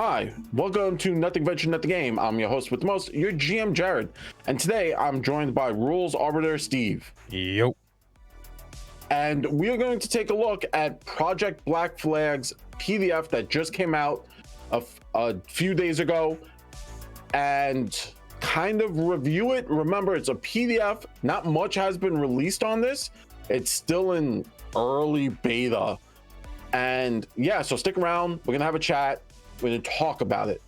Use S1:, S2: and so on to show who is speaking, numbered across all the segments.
S1: Hi, welcome to Nothing Venture, Nothing Game. I'm your host with the most, your GM Jared, and today I'm joined by Rules Arbiter Steve.
S2: Yo.
S1: And we are going to take a look at Project Black Flag's PDF that just came out a few days ago and kind of review it. Remember, it's a PDF. Not much has been released on this. It's still in early beta. And yeah, so stick around. We're going to have a chat. We're going to talk about it.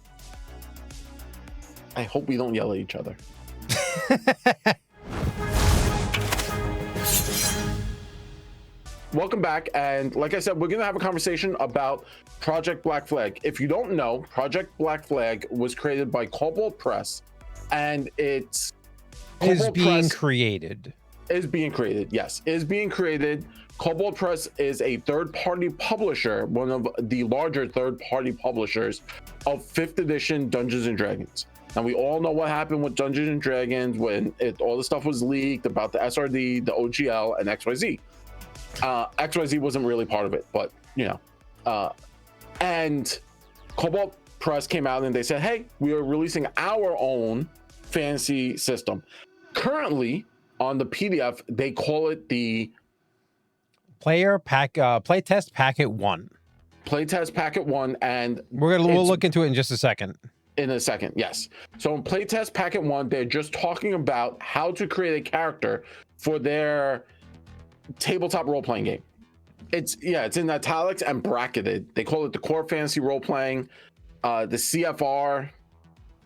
S1: I hope we don't yell at each other. Welcome back. And like I said, we're going to have a conversation about Project Black Flag. If you don't know, Project Black Flag was created by Kobold Press, and it's
S2: Is being created.
S1: Is being created, yes. Is being created. Kobold Press is a third-party publisher, one of the larger third-party publishers of 5th edition Dungeons & Dragons. And we all know what happened with Dungeons & Dragons when all the stuff was leaked about the SRD, the OGL, and XYZ. XYZ wasn't really part of it, but, you know. And Kobold Press came out and they said, hey, we are releasing our own fantasy system. Currently, on the PDF, they call it the
S2: Playtest Packet 1.
S1: Playtest Packet 1, and
S2: We'll look into it in just a second.
S1: In a second, yes. So in Playtest Packet 1, they're just talking about how to create a character for their tabletop role-playing game. It's in italics and bracketed. They call it the Core Fantasy Role-Playing. The CFR,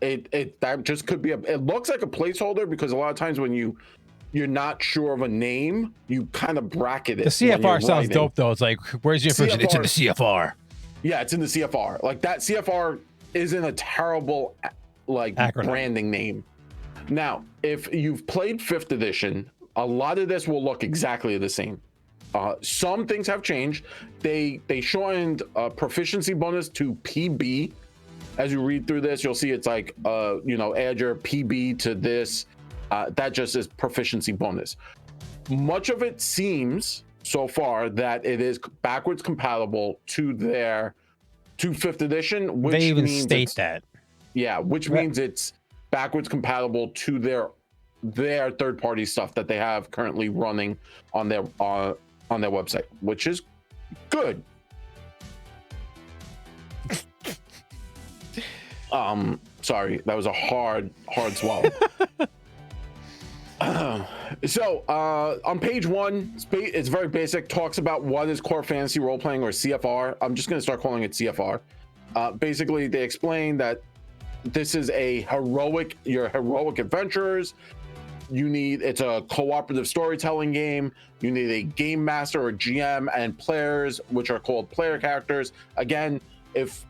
S1: that just could be it looks like a placeholder because a lot of times when you're not sure of a name, you kind of bracket it.
S2: The CFR sounds dope, though. It's like, where's your information? It's in the CFR.
S1: Yeah, it's in the CFR. Like, that CFR isn't a terrible, like, acronym. Branding name. Now, if you've played 5th edition, a lot of this will look exactly the same. Some things have changed. They shortened proficiency bonus to PB. As you read through this, you'll see it's like, add your PB to this. That just is proficiency bonus. Much of it seems so far that it is backwards compatible to 5th edition, which
S2: they even
S1: means
S2: state that.
S1: Yeah, which means it's backwards compatible to their third-party stuff that they have currently running on their website, which is good. Sorry, that was a hard swallow. So on page 1, it's very basic, talks about what is core fantasy role-playing, or CFR. I'm just going to start calling it CFR. Basically, they explain that this is your heroic adventurers. It's a cooperative storytelling game. You need a game master or GM and players, which are called player characters. Again, if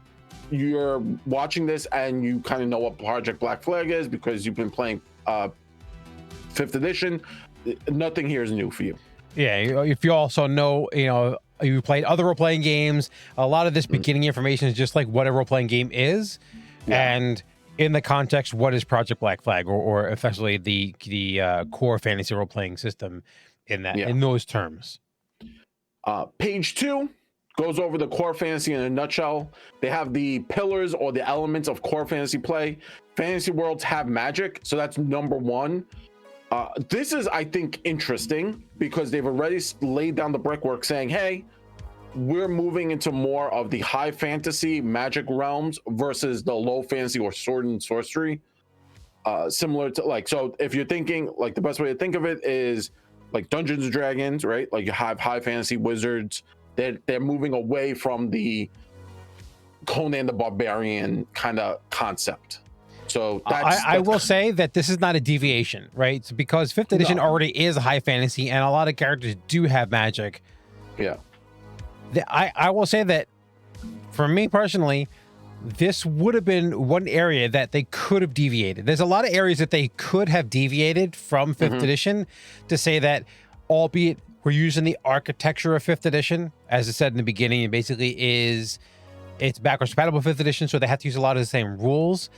S1: you're watching this and you kind of know what Project Black Flag is because you've been playing 5th edition, nothing here is new for you.
S2: Yeah, if you also know, you played other role-playing games, a lot of this beginning information is just like what a role-playing game is, and in the context, what is Project Black Flag, or effectively the core fantasy role-playing system in those terms.
S1: Page 2 goes over the core fantasy in a nutshell. They have the pillars or the elements of core fantasy play. Fantasy worlds have magic, so that's number 1. This is, I think, interesting because they've already laid down the brickwork saying, hey, we're moving into more of the high fantasy magic realms versus the low fantasy or sword and sorcery. Similar to, so if you're thinking, the best way to think of it is like Dungeons and Dragons, right? Like, you have high fantasy wizards. They're moving away from the Conan the Barbarian kind of concept. So
S2: I will say that this is not a deviation, right? It's because 5th edition already is a high fantasy, and a lot of characters do have magic.
S1: Yeah.
S2: I will say that for me personally, this would have been one area that they could have deviated. There's a lot of areas that they could have deviated from 5th edition to say that, albeit we're using the architecture of 5th edition, as I said in the beginning, it basically it's backwards compatible 5th edition, so they have to use a lot of the same rules.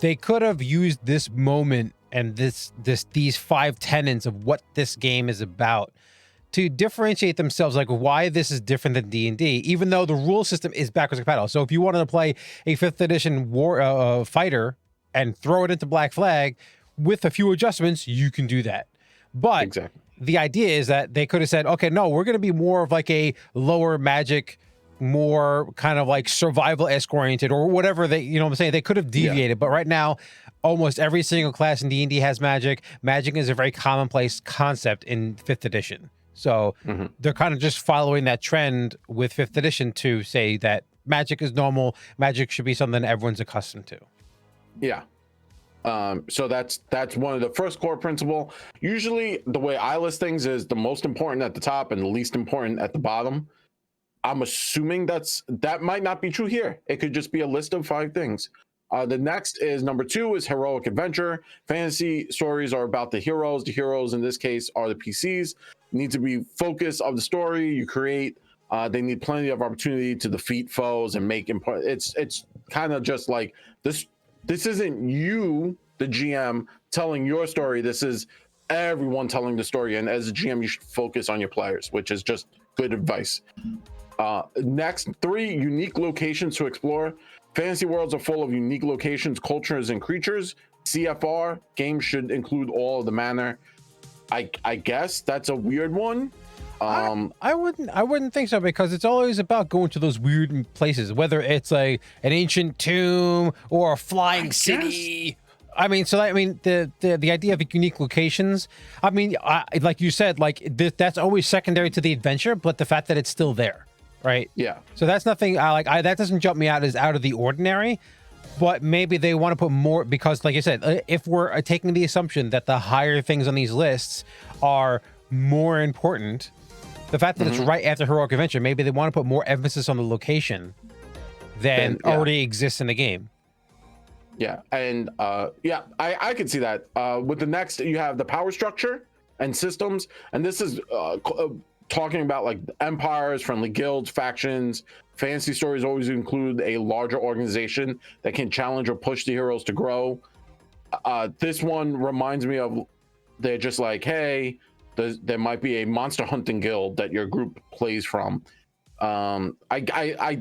S2: They could have used this moment and these 5 tenets of what this game is about to differentiate themselves, like why this is different than D&D, even though the rule system is backwards compatible. So if you wanted to play a 5th edition war fighter and throw it into Black Flag with a few adjustments, you can do that. But
S1: Exactly.
S2: the idea is that they could have said, okay, no, we're going to be more of like a lower magic, more kind of like survival-esque oriented or whatever they, you know what I'm saying? They could have deviated, but right now, almost every single class in D&D has magic. Magic is a very commonplace concept in 5th edition. So they're kind of just following that trend with 5th edition to say that magic is normal. Magic should be something everyone's accustomed to.
S1: Yeah. So that's one of the first core principle. Usually the way I list things is the most important at the top and the least important at the bottom. I'm assuming that might not be true here. It could just be a list of 5 things. The next is number 2 is heroic adventure. Fantasy stories are about the heroes. The heroes in this case are the PCs. Need to be focus of the story you create. They need plenty of opportunity to defeat foes and make important. It's kind of just like this. This isn't you, the GM, telling your story. This is everyone telling the story. And as a GM, you should focus on your players, which is just good advice. Next, 3 unique locations to explore. Fantasy worlds are full of unique locations, cultures, and creatures. CFR games should include all of the manner. I guess that's a weird one.
S2: I wouldn't think so, because it's always about going to those weird places, whether it's like an ancient tomb or a flying city. I mean, the idea of unique locations. I mean, like you said, like that's always secondary to the adventure, but the fact that it's still there, right?
S1: Yeah.
S2: So that's nothing. That doesn't jump me out as out of the ordinary. But maybe they want to put more, because, like I said, if we're taking the assumption that the higher things on these lists are more important, the fact that it's right after heroic adventure, maybe they want to put more emphasis on the location than already exists in the game.
S1: Yeah, and I could see that. With the next, you have the power structure and systems, and this is talking about like empires, friendly guilds, factions. Fantasy stories always include a larger organization that can challenge or push the heroes to grow. This one reminds me of, they're just like, hey, there might be a monster hunting guild that your group plays from. I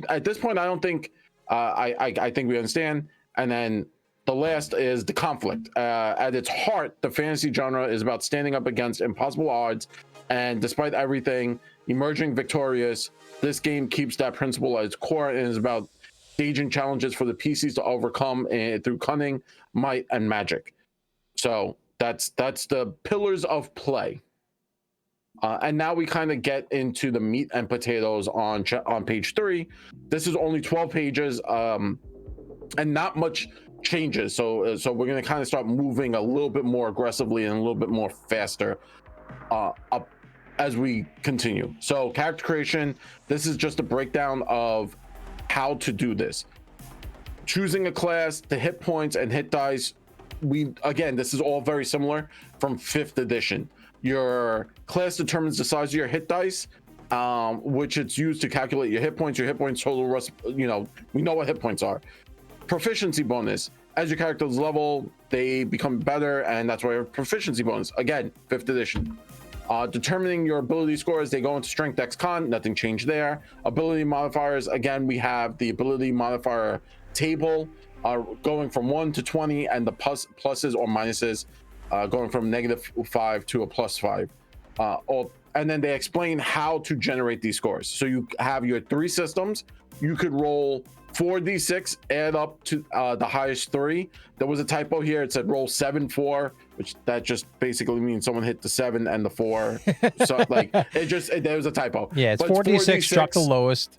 S1: at this point, I don't think I think we understand. And then the last is the conflict. At its heart, the fantasy genre is about standing up against impossible odds, and despite everything, emerging victorious. This game keeps that principle at its core and is about staging challenges for the PCs to overcome through cunning, might, and magic. So that's the pillars of play. And now we kind of get into the meat and potatoes on page 3. This is only 12 pages, and not much changes. So we're going to kind of start moving a little bit more aggressively and a little bit more faster up as we continue. So character creation, this is just a breakdown of how to do this. Choosing a class, the hit points and hit dice. This is all very similar from 5th edition. Your class determines the size of your hit dice, which it's used to calculate your hit points total. We know what hit points are. Proficiency bonus. As your characters level, they become better, and that's why your proficiency bonus. Again, 5th edition. Determining your ability scores, they go into strength, dex, con. Nothing changed there. Ability modifiers. Again, we have the ability modifier table going from 1 to 20, and the pluses or minuses going from -5 to a +5. And then they explain how to generate these scores. So you have your 3 systems. You could roll 4d6, add up to the highest 3. There was a typo here. It said roll 7-4, which that just basically means someone hit the 7 and the 4. So like there was a typo.
S2: Yeah, it's 4d6, drop the lowest,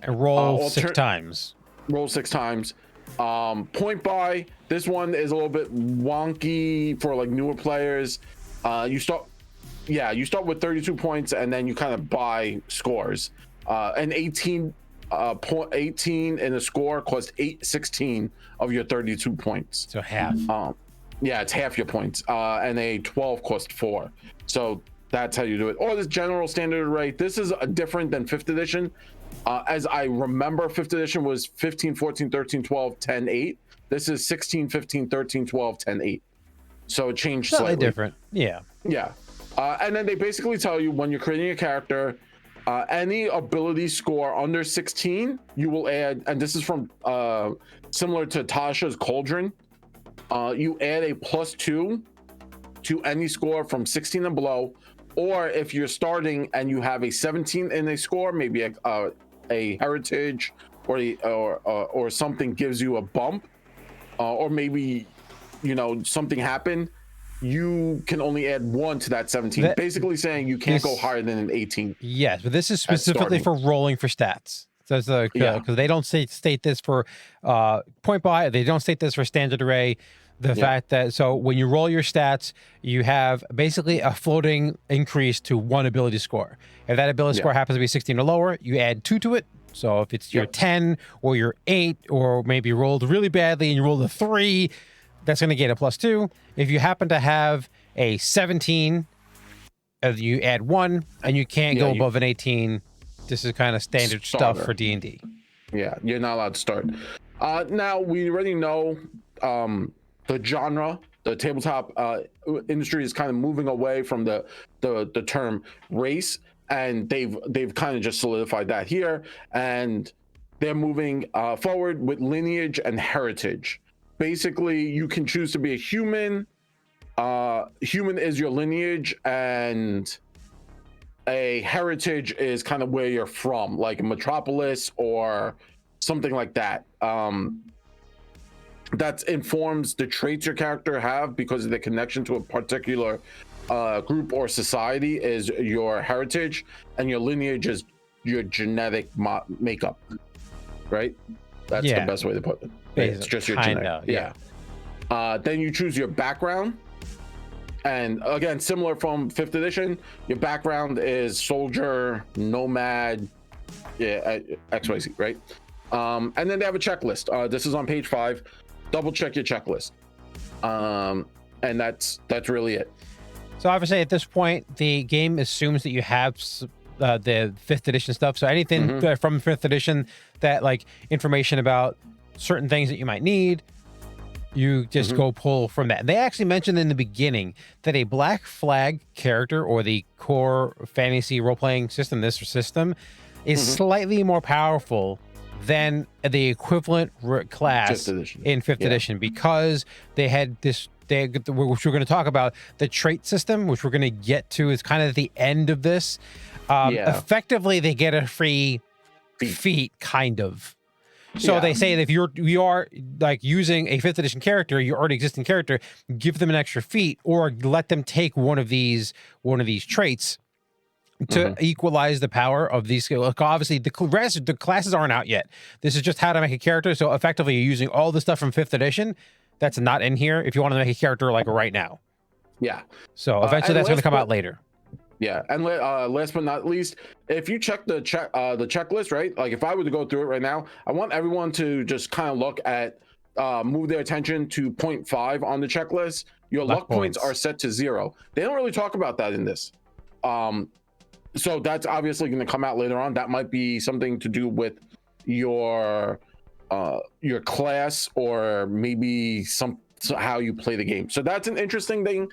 S2: and roll 6 times.
S1: Roll 6 times. Point buy. This one is a little bit wonky for like newer players. You start with 32 points, and then you kind of buy scores. And 18 in a score costs 16 of your 32 points.
S2: So half.
S1: It's half your points. And a 12 costs 4. So that's how you do it. Or this general standard array. This is different than 5th edition. As I remember, 5th edition was 15, 14, 13, 12, 10, 8. This is 16, 15, 13, 12, 10, 8. So it changed slightly.
S2: Different. Yeah.
S1: Yeah. And then they basically tell you when you're creating a character, any ability score under 16, you will add, and this is from similar to Tasha's Cauldron, you add a +2 to any score from 16 and below, or if you're starting and you have a 17 in a score, maybe a heritage or something gives you a bump, or maybe something happened, you can only add 1 to that 17. Basically saying you can't go higher than an 18.
S2: Yes, but this is specifically for rolling for stats. So because they don't state this for point buy, they don't state this for standard array. The fact that when you roll your stats, you have basically a floating increase to 1 ability score. If that ability score happens to be 16 or lower, you add 2 to it. So if it's your 10 or your 8, or maybe you rolled really badly and you rolled a 3, that's going to get a +2. If you happen to have a 17, you add 1, and you can't go above an 18. This is kind of standard stuff for D&D.
S1: Yeah, you're not allowed to start. Now, we already know the genre, the tabletop industry is kind of moving away from the term race, and they've kind of just solidified that here, and they're moving forward with lineage and heritage. Basically, you can choose to be a human. Human is your lineage, and a heritage is kind of where you're from, like a metropolis or something like that. That informs the traits your character have because of the connection to a particular group or society is your heritage, and your lineage is your genetic makeup, right? That's the best way to put it. It's just your genetic. Then you choose your background, and again, similar from 5th edition, your background is soldier, nomad, XYZ, right? And then they have a checklist. This is on page 5. Double check your checklist, and that's really it.
S2: So obviously at this point, the game assumes that you have the 5th edition stuff. So anything from 5th edition, that like information about certain things that you might need, you just go pull from that. They actually mentioned in the beginning that a Black Flag character, or the core fantasy role-playing system, is slightly more powerful than the equivalent class in 5th edition, because they had this, which we're going to talk about, the trait system, which we're going to get to, is kind of at the end of this. Effectively, they get a free feat, kind of. So they say that if you are like using a 5th edition character, your already existing character, give them an extra feat, or let them take one of these traits to equalize the power of these. Like, obviously, the classes aren't out yet. This is just how to make a character. So effectively, you're using all the stuff from 5th edition that's not in here if you want to make a character like right now. Yeah. So eventually, that's going to come out later.
S1: Yeah, and last but not least, if you check the checklist, right? Like if I were to go through it right now, I want everyone to just kind of look at, move their attention to point 5 on the checklist. Your luck points are set to 0. They don't really talk about that in this. So that's obviously going to come out later on. That might be something to do with your class, or maybe how you play the game. So that's an interesting thing.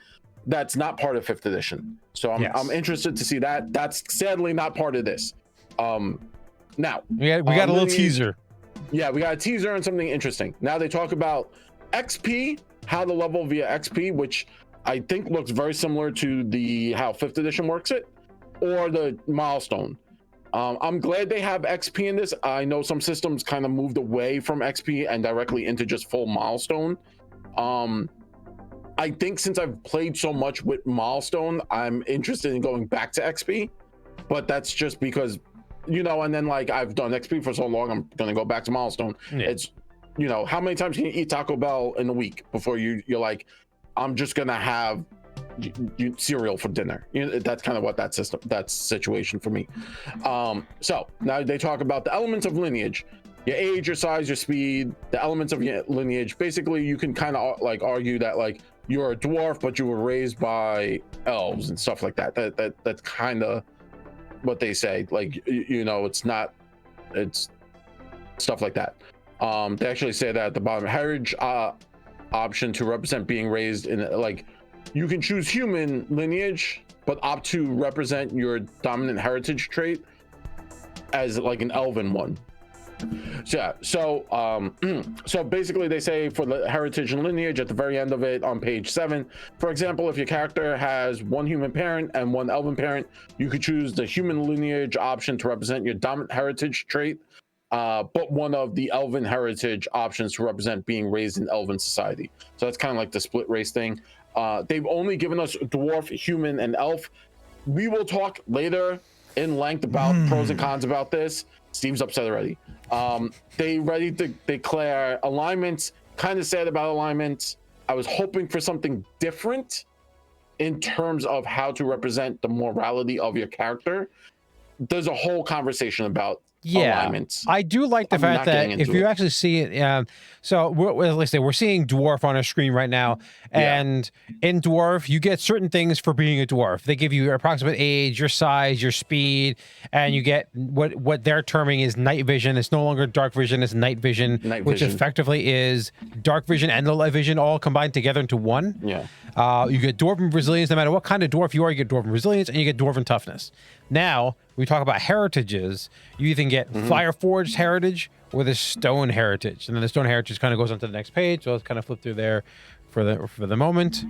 S1: That's not part of 5th edition. So I'm interested to see that. That's sadly not part of this. Now
S2: we got a little teaser.
S1: Yeah, we got a teaser and something interesting. Now they talk about XP, how to level via XP, which I think looks very similar to how 5th edition works it, or the milestone. I'm glad they have XP in this. I know some systems kind of moved away from XP and directly into just full milestone. I think since I've played so much with milestone, I'm interested in going back to XP, but that's just because, and then like I've done XP for so long, I'm going to go back to milestone. Yeah. It's, how many times can you eat Taco Bell in a week before you're like, I'm just going to have cereal for dinner? That's kind of what that's situation for me. So now they talk about the elements of lineage. Your age, your size, your speed, the elements of your lineage. Basically, you can kind of like argue that like you're a dwarf, but you were raised by elves and stuff like that. That's kind of what they say. Like, it's stuff like that. They actually say that at the bottom, heritage option to represent being raised in, like, you can choose human lineage, but opt to represent your dominant heritage trait as like an elven one. So yeah, so basically they say for the heritage and lineage at the very end of it on page 7, for example, if your character has one human parent and one elven parent, you could choose the human lineage option to represent your dominant heritage trait, but one of the elven heritage options to represent being raised in elven society. So that's kind of like the split race thing. They've only given us dwarf, human, and elf. We will talk later in length about pros and cons about this. Steve's upset already. They ready to declare alignments. Kind of sad about alignments. I was hoping for something different in terms of how to represent the morality of your character. There's a whole conversation about alignments.
S2: I do like the fact that if you actually see it, so let's say we're seeing dwarf on our screen right now, and in dwarf you get certain things for being a dwarf. They give you your approximate age, your size, your speed, and you get what they're terming is night vision. It's no longer dark vision, it's night vision, which effectively is dark vision and the light vision all combined together into one. You get dwarven resilience. No matter what kind of dwarf you are, you get dwarven resilience and you get dwarven toughness. Now we talk about heritages. You either get fire forged heritage or the stone heritage, and then the stone heritage kind of goes on to the next page. So let's kind of flip through there for the moment.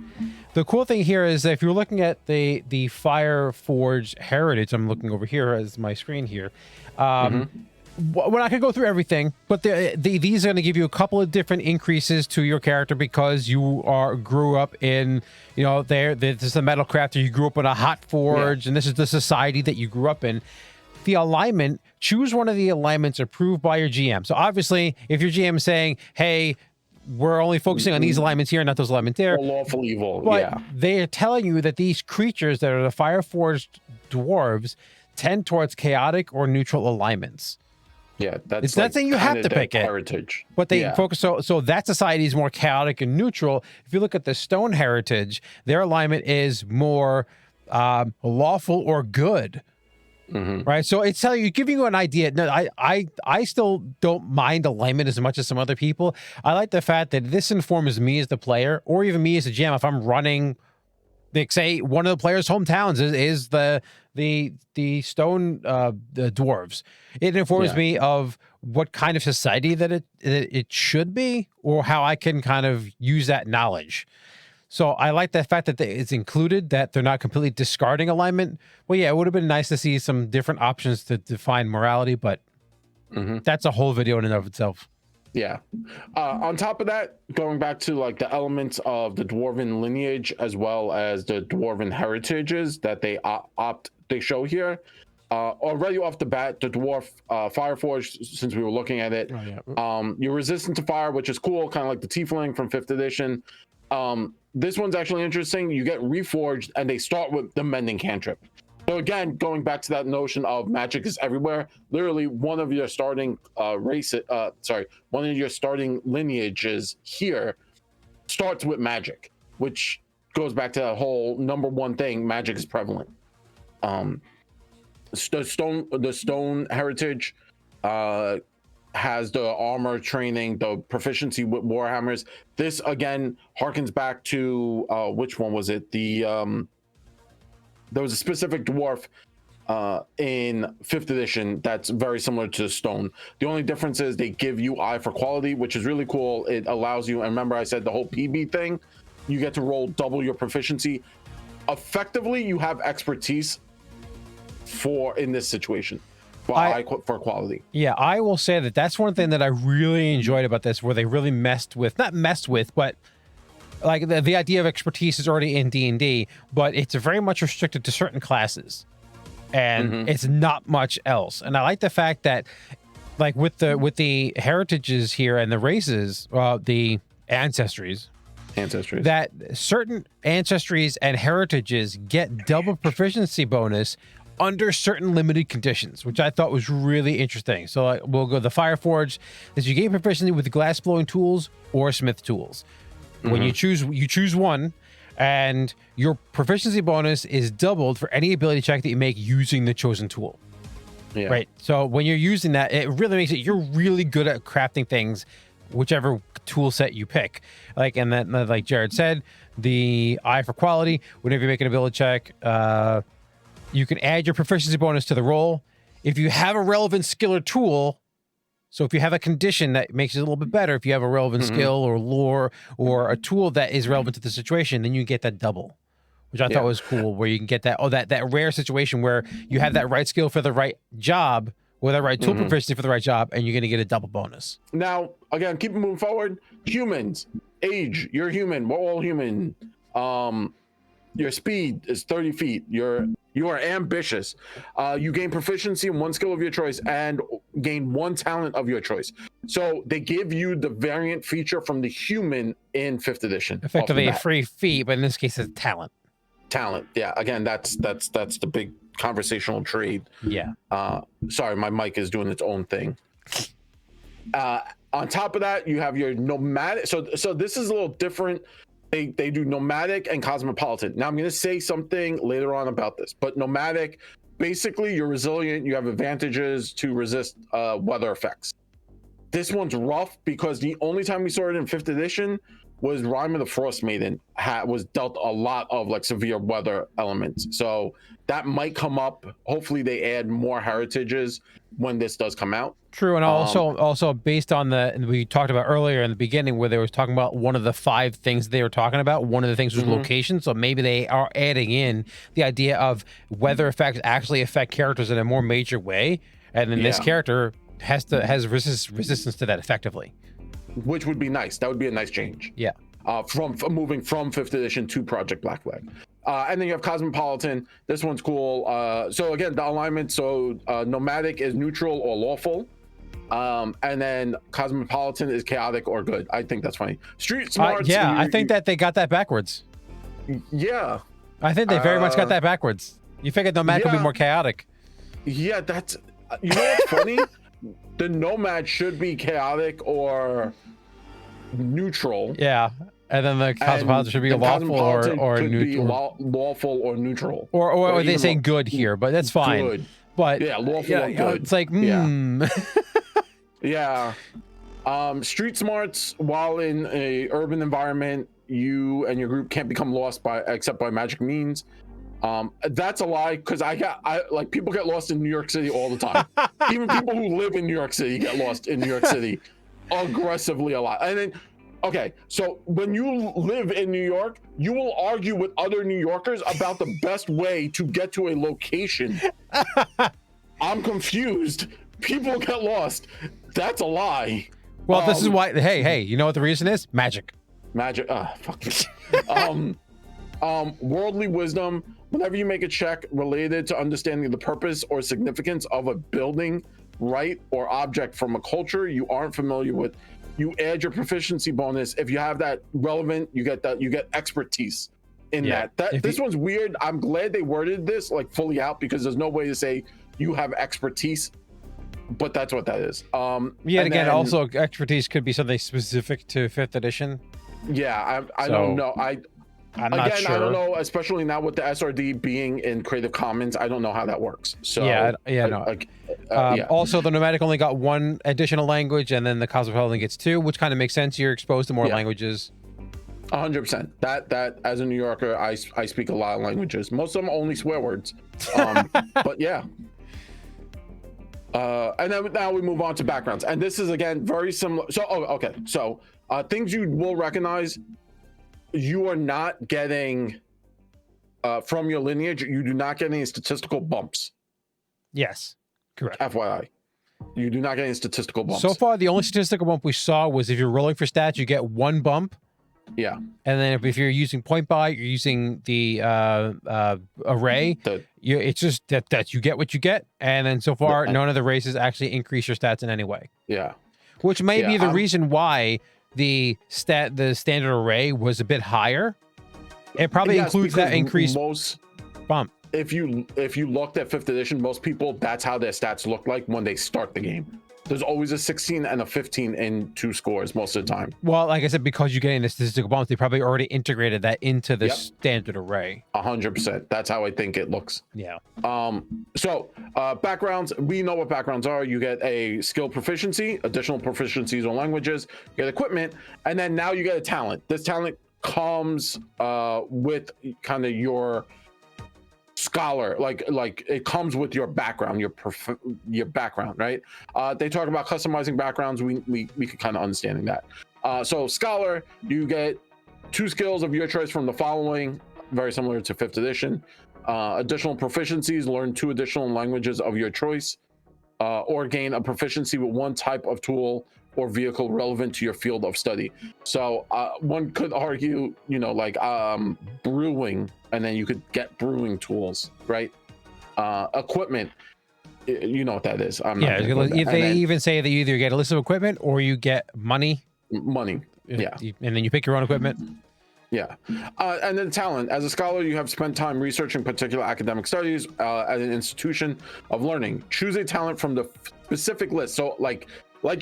S2: The cool thing here is that if you're looking at the fire forged heritage, I'm looking over here as my screen here. Well, I could go through everything, but these are going to give you a couple of different increases to your character because you grew up in, this is the metal crafter, you grew up in a hot forge, and this is the society that you grew up in. The alignment, choose one of the alignments approved by your GM. So obviously, if your GM is saying, hey, we're only focusing on these alignments here, not those alignments there.
S1: Or lawful evil,
S2: but they are telling you that these creatures that are the fire forged dwarves tend towards chaotic or neutral alignments.
S1: Yeah, that's
S2: it's not saying you have to pick
S1: heritage.
S2: But they focus so that society is more chaotic and neutral. If you look at the stone heritage, their alignment is more lawful or good. Right, so it's telling you, giving you an idea. No, I still don't mind alignment as much as some other people. I like the fact that this informs me as the player, or even me as a GM, if I'm running. Like say one of the players' hometowns is the stone the dwarves. It informs me of what kind of society that it should be, or how I can kind of use that knowledge. So I like the fact that it's included, that they're not completely discarding alignment. Well, yeah, it would have been nice to see some different options to define morality, but that's a whole video in and of itself.
S1: Yeah. On top of that, going back to like the elements of the dwarven lineage as well as the dwarven heritages that they show here. Already off the bat, the dwarf Fireforged, since we were looking at it, you're resistant to fire, which is cool, kind of like the Tiefling from 5th edition. This one's actually interesting. You get reforged, and they start with the mending cantrip. So again, going back to that notion of magic is everywhere. Literally, one of your starting one of your starting lineages here starts with magic, which goes back to that whole number one thing: magic is prevalent. The stone heritage has the armor training, the proficiency with warhammers. This again harkens back to which one was it? There was a specific dwarf in 5th edition that's very similar to stone. The only difference is they give you eye for quality, which is really cool. It allows you, and remember I said the whole PB thing, you get to roll double your proficiency. Effectively, you have expertise in this situation. For quality. Yeah,
S2: I will say that's one thing that I really enjoyed about this, where they really not messed with, but like the idea of expertise is already in D&D, but it's very much restricted to certain classes, and it's not much else. And I like the fact that, like with the heritages here and the races, the ancestries, that certain ancestries and heritages get double proficiency bonus under certain limited conditions, which I thought was really interesting. So we'll go the Fireforged, is you gain proficiency with glass blowing tools or smith tools. When you choose one, and your proficiency bonus is doubled for any ability check that you make using the chosen tool. Right. So when you're using that, it really makes it, you're really good at crafting things, whichever tool set you pick. And then, like Jared said, the eye for quality. Whenever you're making a ability check, you can add your proficiency bonus to the roll. If you have a relevant skill or tool, so if you have a condition that makes it a little bit better, if you have a relevant skill or lore or a tool that is relevant to the situation, then you get that double, which I thought was cool, where you can get that, that rare situation where you have that right skill for the right job or that right tool proficiency for the right job, and you're going to get a double bonus.
S1: Now, again, keep moving forward. Humans, age, you're human. We're all human. Your speed is 30 feet. You are ambitious. You gain proficiency in one skill of your choice and gain one talent of your choice. So they give you the variant feature from the human in 5th edition.
S2: Effectively a free feat, but in this case, it's talent.
S1: Talent, yeah. Again, that's the big conversational trade.
S2: Yeah.
S1: Sorry, my mic is doing its own thing. On top of that, you have your nomadic. So this is a little different. They do nomadic and cosmopolitan. Now I'm going to say something later on about this, but nomadic, basically you're resilient. You have advantages to resist weather effects. This one's rough because the only time we saw it in 5th edition was Rime of the Frost Maiden was dealt a lot of like severe weather elements. So that might come up. Hopefully they add more heritages when this does come out.
S2: True, and also based on we talked about earlier in the beginning where they were talking about one of the 5 things they were talking about. One of the things was location, so maybe they are adding in the idea of weather effects actually affect characters in a more major way, and then this character has resistance to that effectively, which
S1: would be nice. That would be a nice change.
S2: Yeah.
S1: From moving from 5th edition to Project Black Flag. And then you have Cosmopolitan. This one's cool. So again, the alignment. So nomadic is neutral or lawful. And then Cosmopolitan is chaotic or good. I think that's funny. Street smarts.
S2: I think that they got that backwards.
S1: Yeah.
S2: I think they very much got that backwards. You figured nomadic would be more chaotic.
S1: Yeah, that's... You know what's funny? The nomad should be chaotic or neutral.
S2: Yeah. And then the cosmopolitan should be lawful or neutral.
S1: Lawful or neutral.
S2: Or they say good here, but that's fine. Good. But
S1: yeah, lawful or good.
S2: It's like,
S1: Yeah. Street smarts, while in a urban environment, you and your group can't become lost except by magic means. That's a lie, because like people get lost in New York City all the time. Even people who live in New York City get lost in New York City aggressively a lot. And then okay, so when you live in New York, you will argue with other New Yorkers about the best way to get to a location. I'm confused. People get lost. That's a lie.
S2: Well, this is why. Hey, you know what the reason is? Magic.
S1: Fuck this. Worldly wisdom. Whenever you make a check related to understanding the purpose or significance of a building, right, or object from a culture you aren't familiar with, you add your proficiency bonus. If you have that relevant, you get expertise in that. This one's weird. I'm glad they worded this like fully out, because there's no way to say you have expertise, but that's what that is.
S2: Also expertise could be something specific to 5th edition.
S1: Yeah, I don't know.
S2: I'm not sure.
S1: I don't know, especially now with the SRD being in Creative Commons. I don't know how that works. So
S2: Also, the nomadic only got 1 additional language, and then the cosmopolitan gets 2, which kind of makes sense. You're exposed to more languages.
S1: 100%. That as a New Yorker, I speak a lot of languages. Most of them only swear words. But yeah. And then now we move on to backgrounds, and this is again very similar. So okay. So things you will recognize. You are not getting from your lineage. You do not get any statistical bumps.
S2: Yes, correct.
S1: FYI, you do not get any statistical bumps.
S2: So far, the only statistical bump we saw was if you're rolling for stats, you get 1 bump.
S1: Yeah.
S2: And then if you're using point buy, you're using the array. It's just that you get what you get. And then so far, none of the races actually increase your stats in any way.
S1: Yeah.
S2: Which may be the reason why the standard array was a bit higher. It probably includes that increased bump.
S1: If you looked at 5th edition, most people, that's how their stats look like when they start the game. There's always a 16 and a 15 in 2 scores most of the time.
S2: Well, like I said, because you're getting the statistical bumps, they probably already integrated that into the standard array.
S1: 100%. That's how I think it looks.
S2: Yeah.
S1: So backgrounds, we know what backgrounds are. You get a skill proficiency, additional proficiencies on languages, you get equipment, and then now you get a talent. This talent comes with kind of your scholar, like it comes with your background, your background, right? They talk about customizing backgrounds. We could kind of understanding that. So scholar, you get 2 skills of your choice from the following, very similar to 5th edition. Additional proficiencies, learn 2 additional languages of your choice, or gain a proficiency with 1 type of tool or vehicle relevant to your field of study. So one could argue, like brewing, and then you could get brewing tools, right? Equipment, you know what that is.
S2: They even say that you either get a list of equipment or you get money.
S1: Yeah.
S2: And then you pick your own equipment.
S1: Yeah. And then talent. As a scholar, you have spent time researching particular academic studies at an institution of learning. Choose a talent from the specific list. So like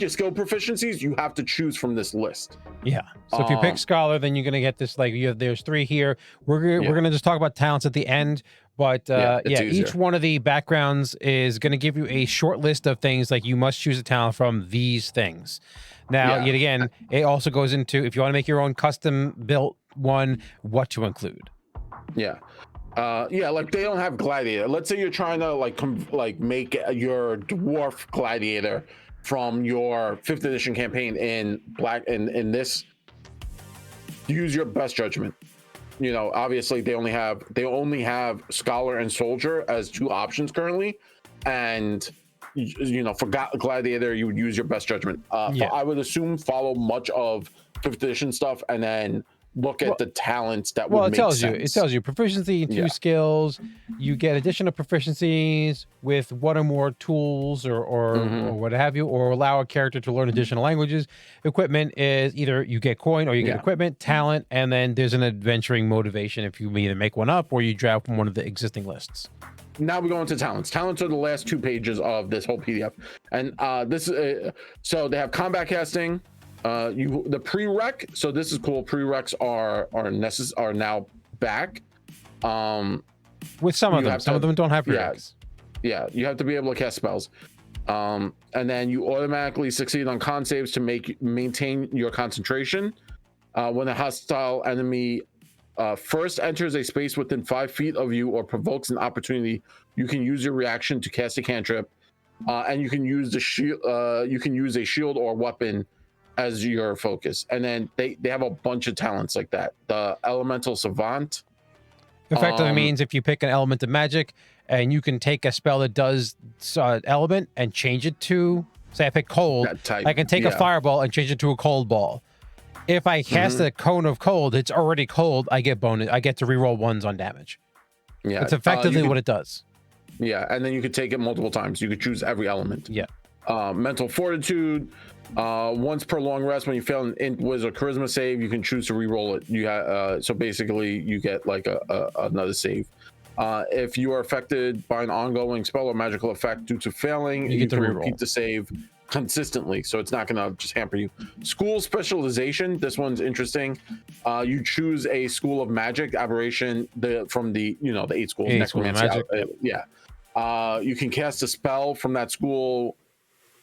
S1: your skill proficiencies, you have to choose from this list.
S2: Yeah. So if you pick scholar, then you're going to get this, like there's 3 here. We're going to just talk about talents at the end. But each one of the backgrounds is going to give you a short list of things, like you must choose a talent from these things. Now, yet again, it also goes into, if you want to make your own custom built one, what to include.
S1: Like they don't have gladiator. Let's say you're trying to like make your dwarf gladiator from your 5th edition campaign in this. Use your best judgment. Obviously they only have scholar and soldier as 2 options currently, and for gladiator you would use your best judgment. I would assume follow much of 5th edition stuff and then look at the talents that would make sense.
S2: It tells you proficiency in 2 skills. You get additional proficiencies with 1 or more tools or what have you, or allow a character to learn additional languages. Equipment is either you get coin or you get equipment. Talent, and then there's an adventuring motivation if you either make one up or you draw from one of the existing lists.
S1: Now we go into talents. Talents are the last 2 pages of this whole PDF, and this is so they have combat casting. The prereq, so this is cool. Prereqs are now back.
S2: With some of them, some of them don't have prereqs.
S1: Yeah, you have to be able to cast spells. And then you automatically succeed on con saves to maintain your concentration. When a hostile enemy first enters a space within 5 feet of you or provokes an opportunity, you can use your reaction to cast a cantrip, and you can use the shield. You can use a shield or weapon as your focus. And then they have a bunch of talents like that. The elemental savant
S2: effectively means if you pick an element of magic and you can take a spell that does element and change it to, say I pick cold, I can take a fireball and change it to a cold ball. If I cast a cone of cold, it's already cold, I get bonus. I get to reroll 1s on damage. Yeah, it's effectively what it does.
S1: Yeah, and then you could take it multiple times. You could choose every element.
S2: Yeah.
S1: Mental fortitude. Once per long rest, when you fail an int, wiz, or charisma save, you can choose to re-roll it. So basically you get like another save. If you are affected by an ongoing spell or magical effect due to failing, you can repeat the save consistently, so it's not gonna just hamper you. School specialization, this one's interesting. You choose a school of magic, aberration, from the 8 schools, necromancy, you can cast a spell from that school,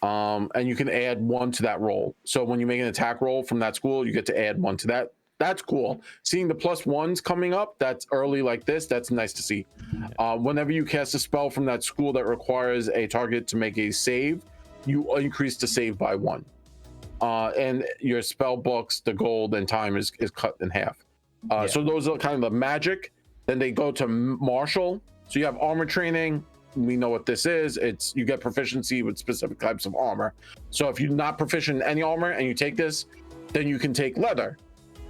S1: and you can add 1 to that roll. So when you make an attack roll from that school, you get to add 1 to that. That's cool. Seeing the +1s coming up, that's early like this, that's nice to see. Whenever you cast a spell from that school that requires a target to make a save, you increase the save by 1. And your spell books, the gold and time is cut in half. So those are kind of the magic. Then they go to martial. So you have armor training. We know what this is. You get proficiency with specific types of armor. So if you're not proficient in any armor and you take this, then you can take leather.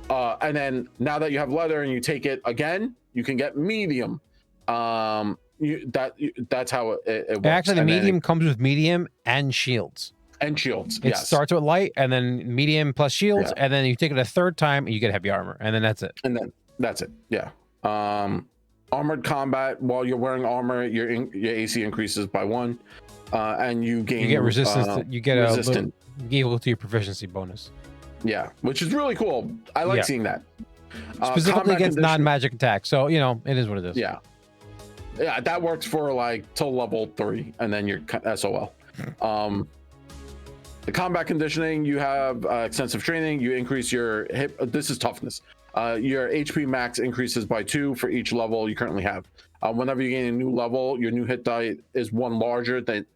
S1: And then now that you have leather and you take it again, you can get medium. That's how it works.
S2: Actually, the medium comes with medium and shields. It starts with light, and then medium plus shields, and then you take it a 3rd time, and you get heavy armor, and then that's it.
S1: And then that's it. Yeah. Armored combat. While you're wearing armor, your AC increases by 1, and you get resistance.
S2: You get resistant equal to your proficiency bonus.
S1: Yeah, which is really cool. I like seeing that.
S2: Specifically against non-magic attacks. So, it is what it is.
S1: Yeah, that works for till level 3, and then you're SOL. The combat conditioning, you have extensive training. You increase your hit. This is toughness. Your HP max increases by 2 for each level you currently have. Whenever you gain a new level, your new hit die is 1 larger than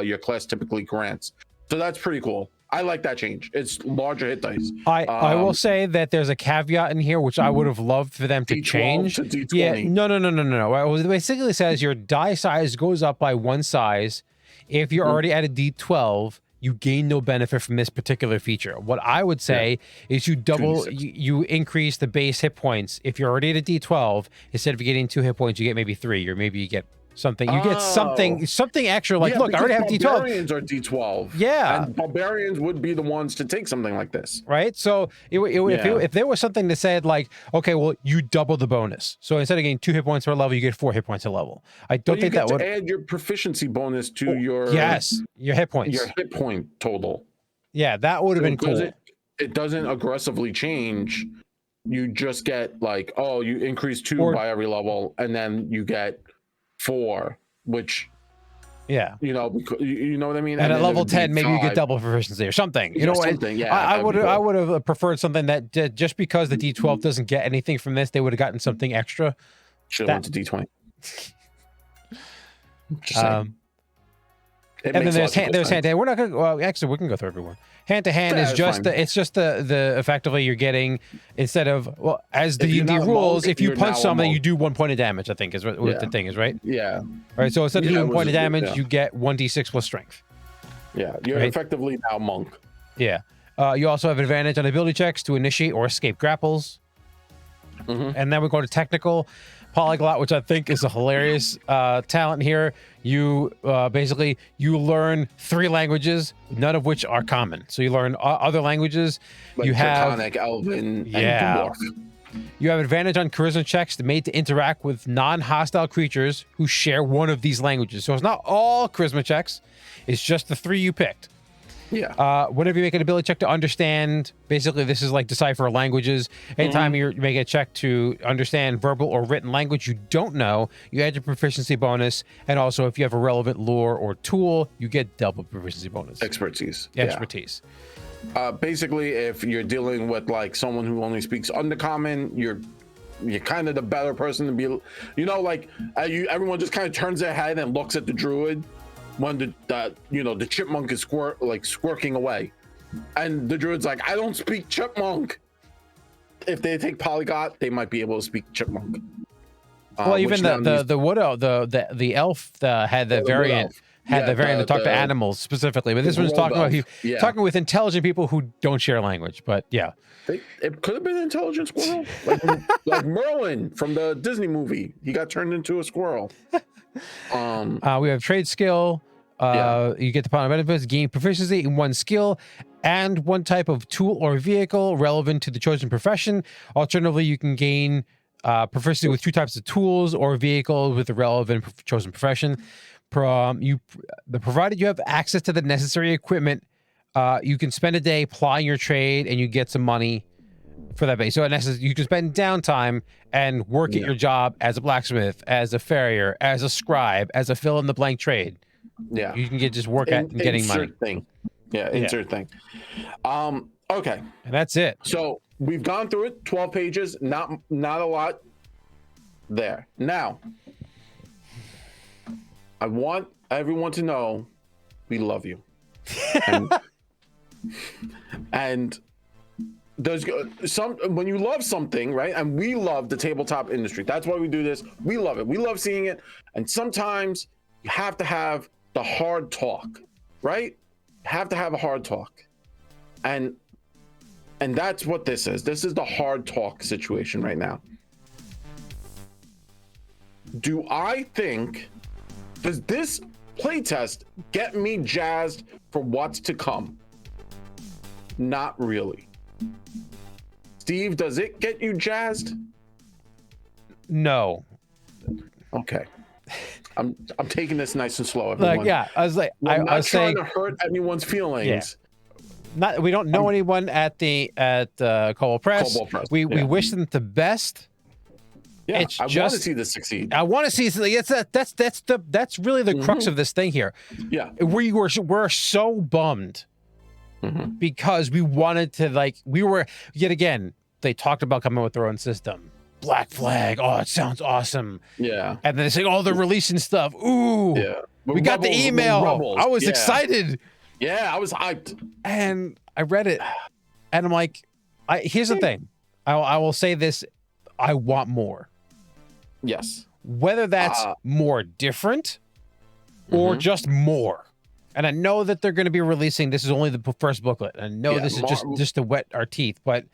S1: your class typically grants. So that's pretty cool. I like that change. It's larger hit dice.
S2: I will say that there's a caveat in here, which I would have loved for them to
S1: D12
S2: change.
S1: to D20.
S2: Yeah, no. It basically says your die size goes up by 1 size. If you're already at a D12, you gain no benefit from this particular feature. What I would say is you double, you increase the base hit points. If you're already at a D12, instead of getting 2 hit points, you get maybe 3, or maybe you get something. You get something extra. Like, look, I already have D12.
S1: Barbarians are D12.
S2: Yeah,
S1: and barbarians would be the ones to take something like this,
S2: right? So if there was something that said like, okay, well, you double the bonus. So instead of getting 2 hit points per level, you get 4 hit points a level. I don't think that would
S1: add your proficiency bonus to your
S2: your hit points,
S1: your hit point total.
S2: Yeah, that would have been cool.
S1: It doesn't aggressively change. You just get like, oh, you increase 2 by every level, and then you get 4, which you know what I mean.
S2: And at level 10, maybe you get double proficiency or something. You know what? I would have preferred something that just because the D12 doesn't get anything from this, they would have gotten something extra.
S1: Should have went to D20.
S2: And then there's hand to hand. We're not gonna. Well, actually, we can go through everyone. Hand to hand is just it's just the effectively you're getting, instead of, well, as the D&D rules, if you punch something, you do 1 point of damage. I think is what the thing is, right?
S1: Yeah.
S2: All right. So instead of doing 1 point of damage, you get 1d6 plus strength.
S1: Yeah, you're effectively now monk.
S2: Yeah. You also have advantage on ability checks to initiate or escape grapples. And then we go to technical. Polyglot, which I think is a hilarious talent here. You basically you learn 3 languages, none of which are common. So you learn other languages.
S1: Like
S2: you have
S1: Draconic, Elven, and Dwarf.
S2: You have advantage on charisma checks made to interact with non-hostile creatures who share one of these languages. So it's not all charisma checks; it's just the 3 you picked.
S1: Yeah.
S2: Whenever you make an ability check to understand, basically this is like decipher languages. Anytime you make a check to understand verbal or written language you don't know, you add your proficiency bonus. And also, if you have a relevant lore or tool, you get double proficiency bonus.
S1: Expertise.
S2: Expertise.
S1: Basically, if you're dealing with like someone who only speaks undercommon, you're kind of the better person to be. You know, like everyone just kind of turns their head and looks at the druid when the chipmunk is squirking away, and the druid's like, I don't speak chipmunk. If they take polyglot, they might be able to speak chipmunk.
S2: Well, even the wood elf, the elf had the variant. The variant to talk to animals specifically, but this one's talking about talking with intelligent people who don't share language. But
S1: it could have been an intelligent squirrel, like Merlin from the Disney movie. He got turned into a squirrel.
S2: We have trade skill. You get the power benefits, gain proficiency in 1 skill and 1 type of tool or vehicle relevant to the chosen profession. Alternatively, you can gain proficiency with 2 types of tools or vehicles with the relevant chosen profession. Provided you have access to the necessary equipment, you can spend a day plying your trade and you get some money for that base. So you can spend downtime and work at your job as a blacksmith, as a farrier, as a scribe, as a fill-in-the-blank trade.
S1: Yeah,
S2: you can just work at getting money.
S1: Thing. Insert thing. Okay,
S2: and that's it.
S1: So we've gone through it. 12 pages. Not a lot there. Now, I want everyone to know we love you, and there's some when you love something, right? And we love the tabletop industry. That's why we do this. We love it. We love seeing it. And sometimes you have to have the hard talk, right? You have to have a hard talk. And that's what this is. This is the hard talk situation right now. Does this playtest get me jazzed for what's to come? Not really. Steve, does it get you jazzed?
S2: No.
S1: Okay. I'm taking this nice and slow, everyone.
S2: I was
S1: trying
S2: saying,
S1: to hurt anyone's feelings.
S2: We don't know anyone at Kobold Press. We wish them the best.
S1: Yeah, I want to see this succeed.
S2: I want to see that's really the crux of this thing here.
S1: Yeah,
S2: we're so bummed because we wanted to we were yet again they talked about coming with their own system. Black Flag. Oh, it sounds awesome.
S1: Yeah.
S2: And then they say, oh, they're releasing stuff. Ooh.
S1: Yeah.
S2: We got the email. I was excited.
S1: Yeah, I was hyped.
S2: And I read it. And I'm like, here's the thing. I will say this. I want more.
S1: Yes.
S2: Whether that's more different or just more. And I know that they're going to be releasing, this is only the first booklet. I know this is just to wet our teeth, but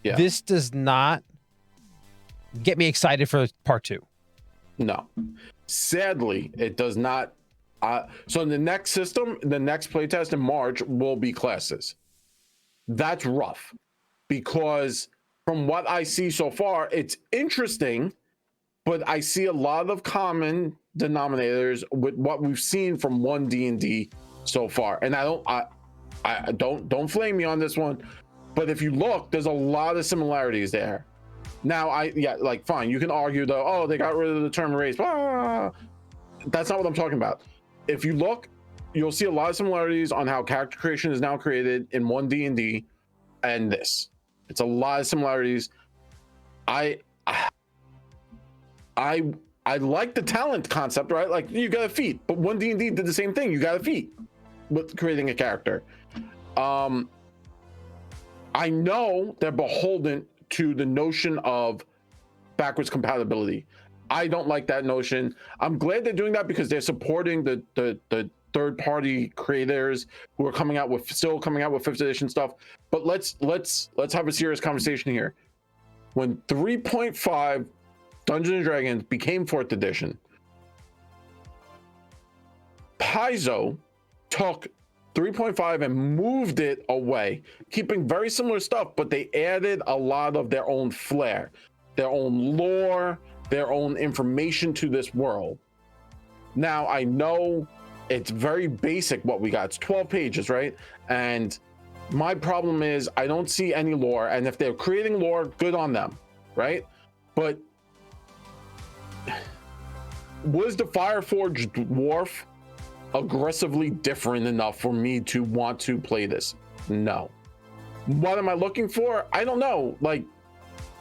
S2: this does not get me excited for part 2.
S1: No. Sadly, it does not. So in the next system, the next playtest in March will be classes. That's rough because from what I see so far, it's interesting, but I see a lot of common denominators with what we've seen from 1D&D so far. And I don't flame me on this one, but if you look, there's a lot of similarities there. Now, like, fine, you can argue that, oh, they got rid of the term race. Blah. That's not what I'm talking about. If you look, you'll see a lot of similarities on how character creation is now created in 1D&D and this. It's a lot of similarities. I like the talent concept, right? Like, you got a feat, but 1D&D did the same thing. You got a feat with creating a character. I know they're beholden to the notion of backwards compatibility. I don't like that notion. I'm glad they're doing that because they're supporting the third-party creators who are still coming out with 5th edition stuff. But let's have a serious conversation here. When 3.5 Dungeons and Dragons became 4th edition, Paizo took 3.5 and moved it away, keeping very similar stuff, but they added a lot of their own flair, their own lore, their own information to this world. Now, I know it's very basic what we got. It's 12 pages, right? And my problem is I don't see any lore, and if they're creating lore, good on them, right? But was the Fireforged dwarf aggressively different enough for me to want to play this? No. What am I looking for? I don't know. Like,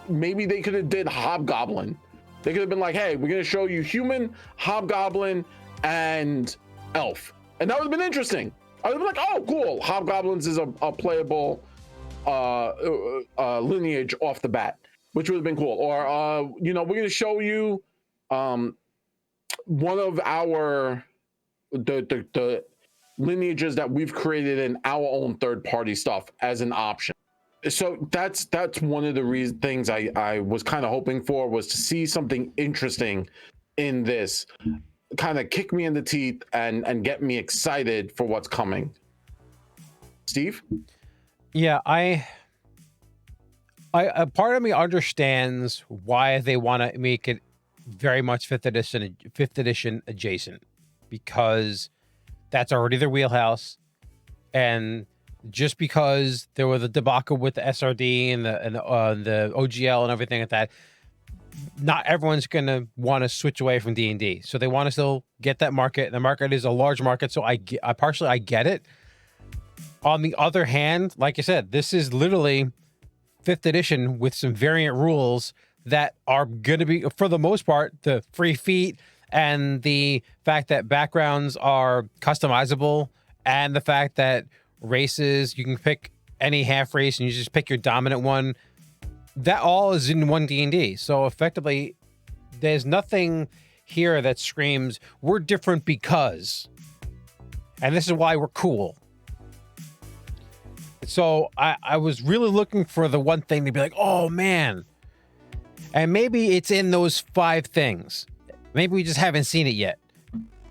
S1: maybe they could have did Hobgoblin. They could have been like, hey, we're going to show you human, Hobgoblin, and elf. And that would have been interesting. I would have been like, oh, cool. Hobgoblins is a playable lineage off the bat, which would have been cool. Or, we're going to show you one of our the lineages that we've created in our own third-party stuff as an option. So that's one of the things I was kind of hoping for, was to see something interesting in this, kind of kick me in the teeth and get me excited for what's coming. Steve? Yeah,
S2: I part of me understands why they want to make it very much 5th edition adjacent, because that's already their wheelhouse. And just because there was a debacle with the SRD and the OGL and everything like that, not everyone's going to want to switch away from D&D. So they want to still get that market. The market is a large market, so I get it. On the other hand, like I said, this is literally 5th edition with some variant rules that are going to be, for the most part, the free feat and the fact that backgrounds are customizable, and the fact that races, you can pick any half race and you just pick your dominant one. That all is in one D&D. So effectively, there's nothing here that screams, we're different because, and this is why we're cool. So I was really looking for the one thing to be like, oh man. And maybe it's in those 5 things. Maybe we just haven't seen it yet.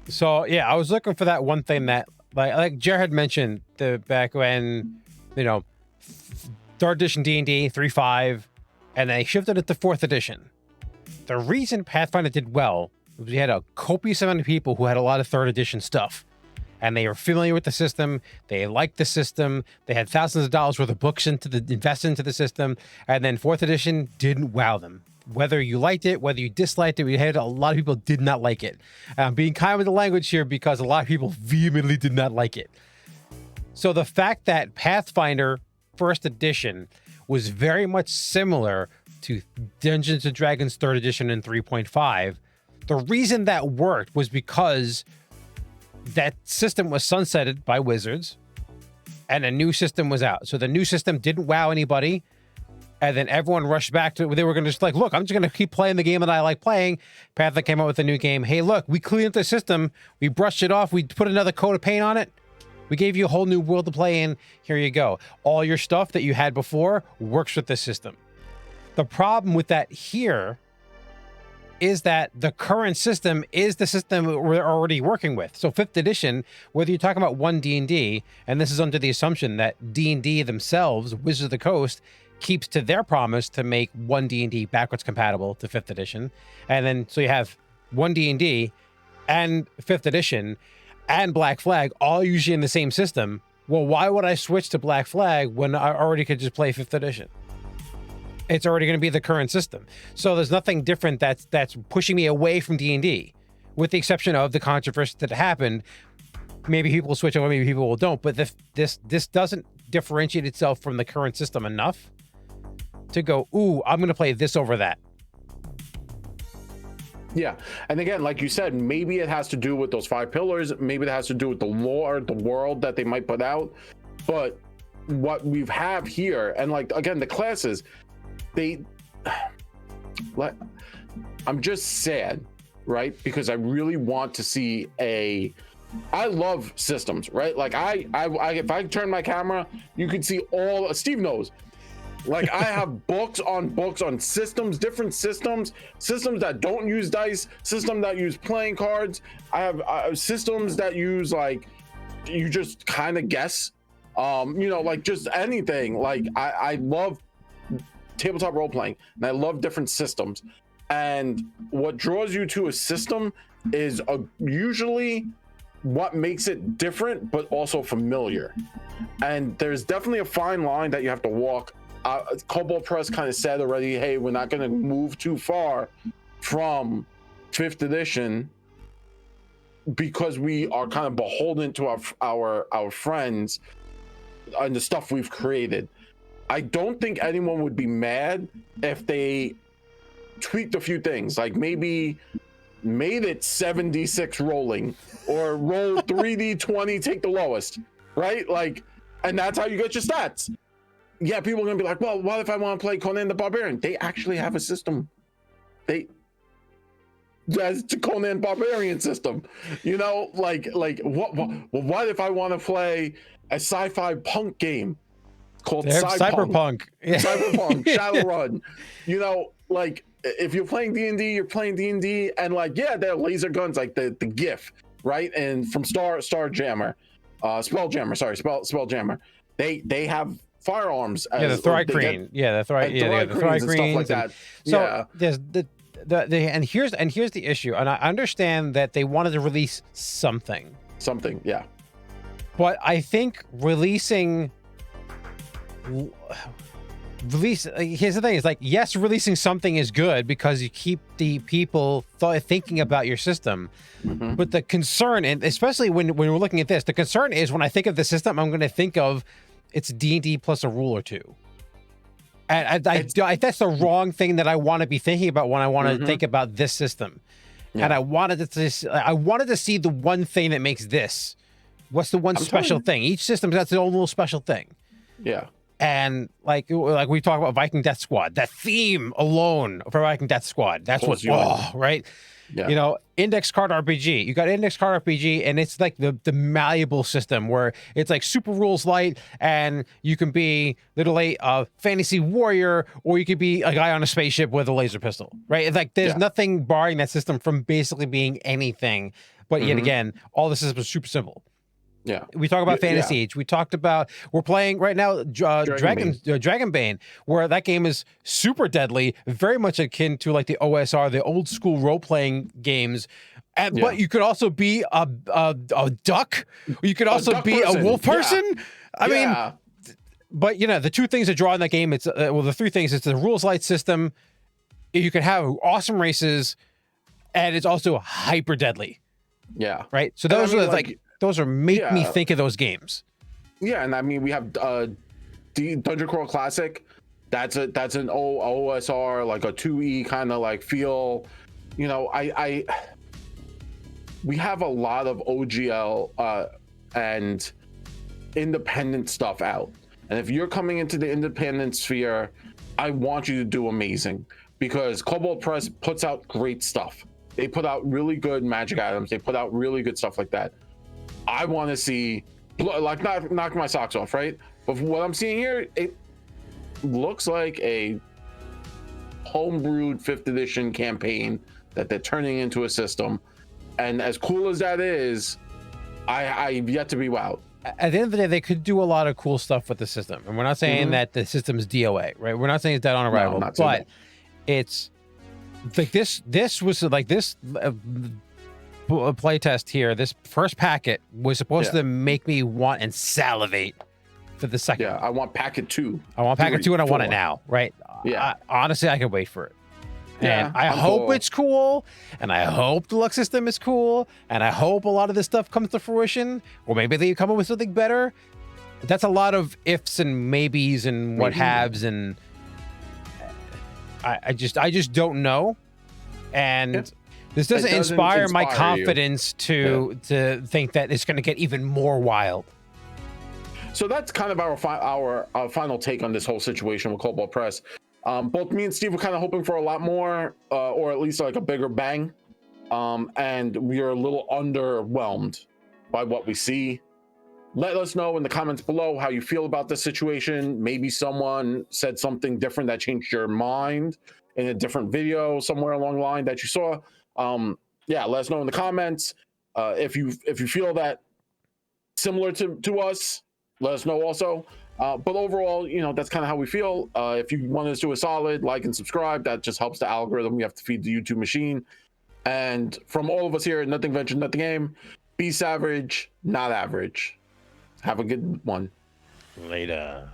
S2: So yeah, I was looking for that one thing that, like Jared mentioned, back when, 3rd edition D&D 3.5, and they shifted it to 4th edition. The reason Pathfinder did well was we had a copious amount of people who had a lot of 3rd edition stuff, and they were familiar with the system. They liked the system. They had thousands of dollars worth of books invested into the system, and then 4th edition didn't wow them. Whether you liked it, whether you disliked it, we had a lot of people did not like it. I'm being kind with the language here because a lot of people vehemently did not like it. So the fact that Pathfinder first edition was very much similar to Dungeons and Dragons 3rd edition and 3.5. The reason that worked was because that system was sunsetted by Wizards and a new system was out. So the new system didn't wow anybody. And then everyone rushed back to, they were going to just like, look, I'm just going to keep playing the game that I like playing. Panther came out with a new game. Hey, look, we cleaned up the system. We brushed it off. We put another coat of paint on it. We gave you a whole new world to play in. Here you go. All your stuff that you had before works with this system. The problem with that here is that the current system is the system we're already working with. So 5th edition, whether you're talking about 1 D&D, and this is under the assumption that D&D themselves, Wizards of the Coast, keeps to their promise to make 1 D&D backwards compatible to 5th edition. And then, so you have 1 D&D and 5th edition and Black Flag all usually in the same system. Well, why would I switch to Black Flag when I already could just play 5th edition? It's already going to be the current system. So there's nothing different that's pushing me away from D&D, with the exception of the controversy that happened. Maybe people will switch over, maybe people will don't. But this doesn't differentiate itself from the current system enough to go, ooh, I'm going to play this over that.
S1: Yeah. And again, like you said, maybe it has to do with those 5 pillars. Maybe it has to do with the lore, the world that they might put out. But what we have here, and like, again, the classes, I'm just sad, right? Because I really want to see I love systems, right? Like I if I turn my camera, you can see all, Steve knows. Like I have books on systems, different systems that don't use dice, systems that use playing cards. I have systems that use, like, you just kind of guess, like just anything. Like I love tabletop role playing, and I love different systems. And what draws you to a system is usually what makes it different, but also familiar. And there's definitely a fine line that you have to walk. Kobold Press kind of said already, hey, we're not going to move too far from 5th edition because we are kind of beholden to our friends and the stuff we've created. I don't think anyone would be mad if they tweaked a few things, like maybe made it 7d6 rolling, or roll 3d20, take the lowest, right? Like, and that's how you get your stats. Yeah, people are gonna be like, well, what if I want to play Conan the Barbarian? They actually have a system. That's the Conan Barbarian system, like what if I want to play a sci-fi punk game called
S2: Cyberpunk?
S1: Cyberpunk Shadowrun. Like if you're playing D&D, you're playing D&D, and like, yeah, they're laser guns, like the GIF, right? And from Spelljammer, they have firearms.
S2: Yeah, the Thri-Kreen. Yeah, the Thri-Kreen and stuff like that. So yeah. There's and here's the issue, and I understand that they wanted to release something,
S1: yeah,
S2: but I think here's the thing, is like, yes, releasing something is good because you keep the people thinking about your system. Mm-hmm. But the concern, and especially when we're looking at this, the concern is when I think of the system, I'm going to think of it's D&D plus a rule or two. And that's the wrong thing that I want to be thinking about when I want to think about this system. Yeah. And I wanted to see the one thing that makes this. What's the one special thing? Each system's got its own little special thing.
S1: Yeah.
S2: And like we talk about Viking Death Squad, that theme alone for Viking Death Squad, that's what's right. Yeah. Index card RPG. You got index card RPG, and it's like the malleable system where it's like super rules light, and you can be literally a fantasy warrior, or you could be a guy on a spaceship with a laser pistol, right? It's like there's nothing barring that system from basically being anything. But yet again, all the systems are super simple.
S1: Yeah,
S2: we talk about Fantasy Age. We talked about, we're playing right now Dragonbane, where that game is super deadly, very much akin to like the OSR, the old school role playing games. But you could also be a duck. You could also be a wolf person. Yeah. I mean, but the two things that draw in that game, it's the three things. It's the rules light system. You can have awesome races, and it's also hyper deadly.
S1: Yeah.
S2: Right. So those are like. Those are make me think of those games.
S1: Yeah, and I mean, we have Dungeon Crawl Classic, that's an OSR, like a 2E kind of like feel. You know, we have a lot of OGL and independent stuff out, and if you're coming into the independent sphere, I want you to do amazing, because Kobold Press puts out great stuff. They put out really good magic items. They put out really good stuff like that. I want to see, like, not knock my socks off, right? But what I'm seeing here, it looks like a homebrewed 5th edition campaign that they're turning into a system. And as cool as that is, I've yet to be wowed.
S2: At the end of the day, they could do a lot of cool stuff with the system. And we're not saying that the system's DOA, right? We're not saying it's dead on arrival, but it's like this was like this playtest here. This first packet was supposed to make me want and salivate for the second.
S1: Yeah, I want packet 2.
S2: I want packet 2 and I want it now, right?
S1: Yeah.
S2: Honestly, I can wait for it.
S1: Yeah,
S2: and I hope it's cool, and I hope the Lux system is cool, and I hope a lot of this stuff comes to fruition, or maybe they come up with something better. That's a lot of ifs and maybes and what haves, and I just don't know. And this doesn't inspire my confidence to think that it's going to get even more wild.
S1: So that's kind of our final take on this whole situation with Kobold Press. Both me and Steve were kind of hoping for a lot more, or at least like a bigger bang. And we are a little underwhelmed by what we see. Let us know in the comments below how you feel about this situation. Maybe someone said something different that changed your mind in a different video somewhere along the line that you saw. Yeah, let us know in the comments. If you feel that similar to us, let us know also. But overall, you know, that's kind of how we feel. If you want us to do a solid like and subscribe, that just helps the algorithm. We have to feed the YouTube machine. And from all of us here at Nothing Venture, Nothing Game, be savage, not average. Have a good one.
S2: Later.